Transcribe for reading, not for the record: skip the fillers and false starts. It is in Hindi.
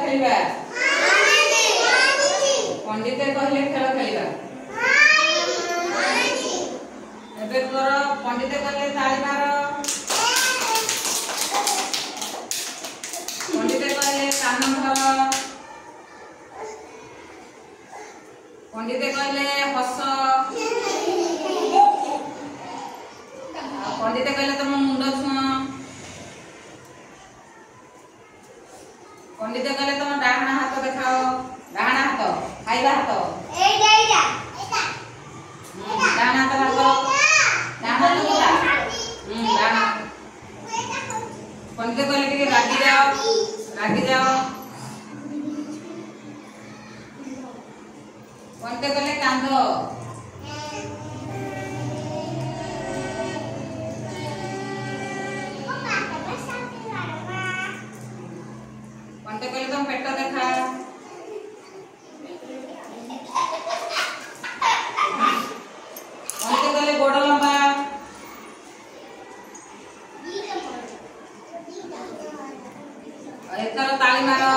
खेलिबा पंडित कहले खेल खेलिबा एबे तोर पंडित कहले ताली मार पंडित कहले कान धर पंडित कहले हस पंडित कहले तुम मुंड छुआ पंडित कहले तुम डाहाना हाथ देखाओ डाहाना हाथ खाइबा हाथ डाहाना हाथ करो डाहाना पंडित कहले कि रागी जाओ पंडित कहले कांद पंडित कहले तुम पेट देखा पंडित कहले गोड़ लंबा एथर ताली मारो